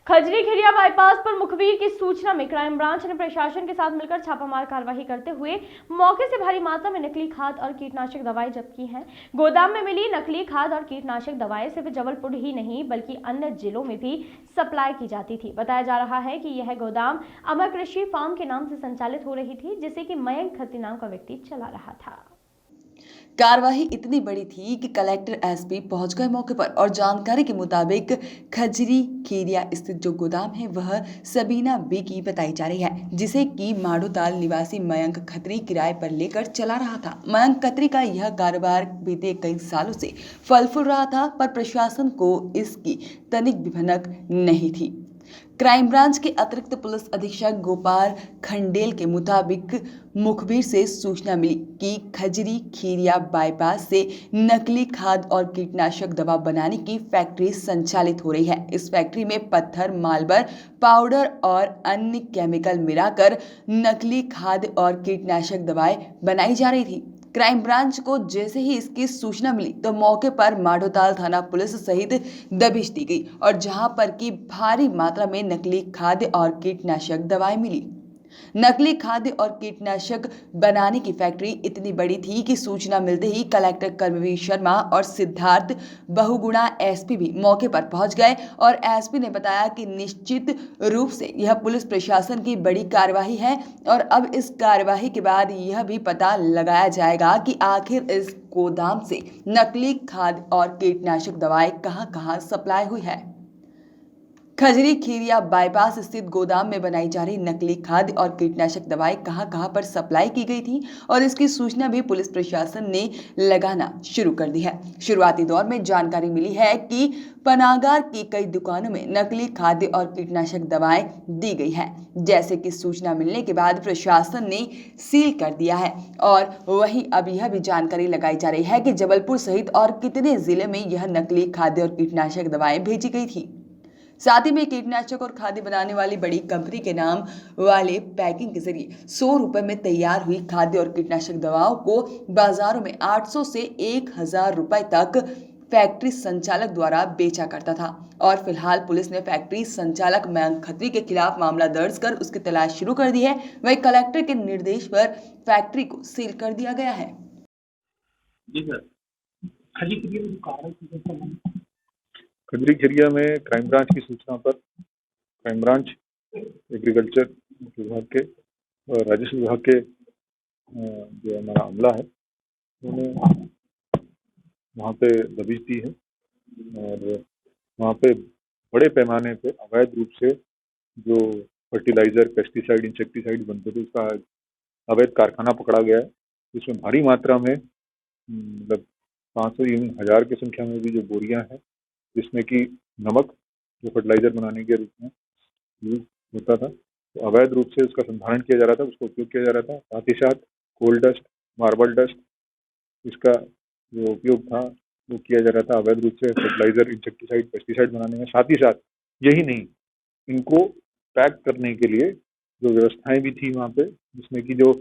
खजरी Khiriya bypass पर मुखबिर की सूचना में क्राइम ब्रांच ने प्रशासन के साथ मिलकर छापामार कार्रवाई करते हुए मौके से भारी मात्रा में नकली खाद और कीटनाशक दवाएं जब्त की हैं। गोदाम में मिली नकली खाद और कीटनाशक दवाएं सिर्फ जबलपुर ही नहीं बल्कि अन्य जिलों में भी सप्लाई की जाती थी। बताया जा रहा है कि यह गोदाम अमर कृषि फार्म के नाम से संचालित हो रही थी, जिसे कि मयंक खत्री नाम का व्यक्ति चला रहा था। कार्यवाही इतनी बड़ी थी कि कलेक्टर एसपी पहुंच गए मौके पर और जानकारी के मुताबिक खजरी खीरिया स्थित जो गोदाम है वह सबीना बी की बताई जा रही है, जिसे कि माडोताल निवासी मयंक खत्री किराए पर लेकर चला रहा था। मयंक खत्री का यह कारोबार बीते कई सालों से फल फूल रहा था, पर प्रशासन को इसकी तनिक भी भनक नहीं थी। क्राइम ब्रांच के अतिरिक्त पुलिस अधीक्षक गोपाल खंडेल के मुताबिक मुखबिर से सूचना मिली कि खजरी खीरिया बाईपास से नकली खाद और कीटनाशक दवा बनाने की फैक्ट्री संचालित हो रही है। इस फैक्ट्री में पत्थर, मार्बल, पाउडर और अन्य केमिकल मिलाकर नकली खाद और कीटनाशक दवाएं बनाई जा रही थी। क्राइम ब्रांच को जैसे ही इसकी सूचना मिली तो मौके पर माडोताल थाना पुलिस सहित दबिश दी गई और जहां पर की भारी मात्रा में नकली खाद्य और कीटनाशक दवाएं मिली। नकली खाद्य और कीटनाशक बनाने की फैक्ट्री इतनी बड़ी थी कि सूचना मिलते ही कलेक्टर कर्मवीर शर्मा और सिद्धार्थ बहुगुणा एसपी भी मौके पर पहुंच गए और एसपी ने बताया कि निश्चित रूप से यह पुलिस प्रशासन की बड़ी कार्यवाही है और अब इस कार्यवाही के बाद यह भी पता लगाया जाएगा कि आखिर इस गोदाम से नकली खाद्य और कीटनाशक दवाएं कहां-कहां सप्लाई हुई है। खजरी खीरिया बाईपास स्थित गोदाम में बनाई जा रही नकली खाद्य और कीटनाशक दवाएं कहां-कहां पर सप्लाई की गई थी और इसकी सूचना भी पुलिस प्रशासन ने लगाना शुरू कर दी है। शुरुआती दौर में जानकारी मिली है कि पनागार की कई दुकानों में नकली खाद्य और कीटनाशक दवाएं दी गई है, जैसे कि सूचना मिलने के बाद प्रशासन ने सील कर दिया है। और वहीं अब यह भी जानकारी लगाई जा रही है कि जबलपुर सहित और कितने जिले में यह नकली खाद्य और कीटनाशक दवाएं भेजी गई थी। साथ ही में कीटनाशक और खाद्य बनाने वाली बड़ी कंपनी के नाम वाले पैकिंग के जरिए 100 रुपए में तैयार हुई खाद्य और कीटनाशक दवाओं को बाजारों में 800 से 1000 रुपए तक फैक्ट्री संचालक द्वारा बेचा करता था। और फिलहाल पुलिस ने फैक्ट्री संचालक मयंक खत्री के खिलाफ मामला दर्ज कर उसकी तलाश शुरू कर दी है। वहीं कलेक्टर के निर्देश पर फैक्ट्री को सील कर दिया गया है। जी सर। खजरी खिरिया में जो कार है खजरी खिरिया में क्राइम ब्रांच की सूचना पर क्राइम ब्रांच एग्रीकल्चर विभाग के और राजस्व विभाग के जो हमारा अमला है उन्होंने वहाँ पे दबिश दी है और वहाँ पे बड़े पैमाने पे अवैध रूप से जो फर्टिलाइजर, पेस्टिसाइड, इंसेक्टिसाइड बनते थे उसका अवैध कारखाना पकड़ा गया है। इसमें भारी मात्रा में मतलब 500 1000 की संख्या में भी जो बोरियां हैं जिसमें कि नमक जो फर्टिलाइजर बनाने के रूप में यूज होता था, तो अवैध रूप से उसका संधारण किया जा रहा था, उसका उपयोग किया जा रहा था। साथ ही साथ कोल डस्ट, मार्बल डस्ट, इसका जो उपयोग था वो किया जा रहा था अवैध रूप से फर्टिलाइजर, इंसेक्टिसाइड, पेस्टिसाइड बनाने में। साथ ही साथ यही नहीं, इनको पैक करने के लिए जो व्यवस्थाएं भी थी वहाँ पे, जिसमें कि जो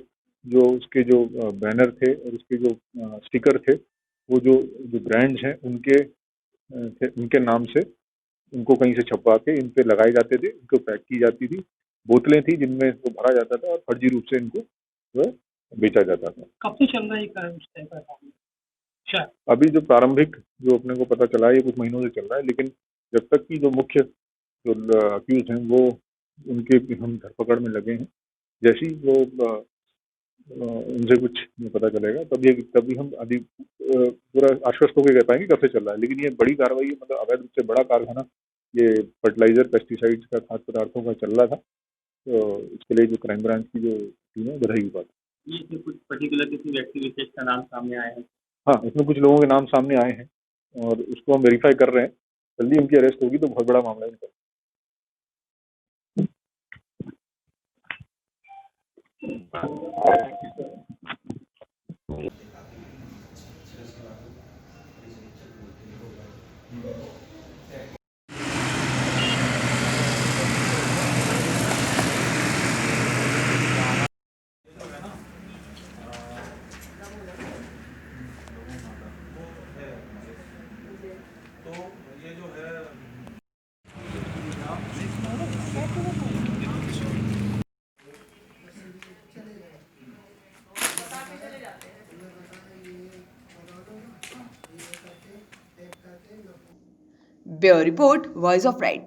जो उसके जो बैनर थे और उसके जो स्टिकर थे वो जो ब्रांड्स हैं उनके नाम से उनको कहीं से छपवा के इन पे लगाए जाते थे, इनको पैक की जाती थी। बोतलें थी जिनमें इसको भरा जाता था और फर्जी रूप से इनको बेचा जाता था। कब से चल रहा है ये उस टाइम का? अभी जो प्रारंभिक जो अपने को पता चला है ये कुछ महीनों से चल रहा है, लेकिन जब तक की जो मुख्य जो अक्यूज हैं वो उनके हम धरपकड़ में लगे हैं, जैसी वो उनसे कुछ पता चलेगा तभी हम अभी पूरा आश्वस्त होकर कह पाएंगे कब से चल रहा है। लेकिन ये बड़ी कार्रवाई है, मतलब अवैध रूप से बड़ा कारखाना ये फर्टिलाइजर, पेस्टिसाइड्स का, खाद्य पदार्थों का चल रहा था। तो इसके लिए जो क्राइम ब्रांच की जो टीम है बधाई की बात। ये कुछ पर्टिकुलर किसी व्यक्ति विशेष का नाम सामने आया है? हाँ, इसमें कुछ लोगों के नाम सामने आए हैं और उसको हम वेरीफाई कर रहे हैं। जल्दी उनकी अरेस्ट होगी तो बहुत बड़ा मामला है इनका। तो bureau report, voice of rights.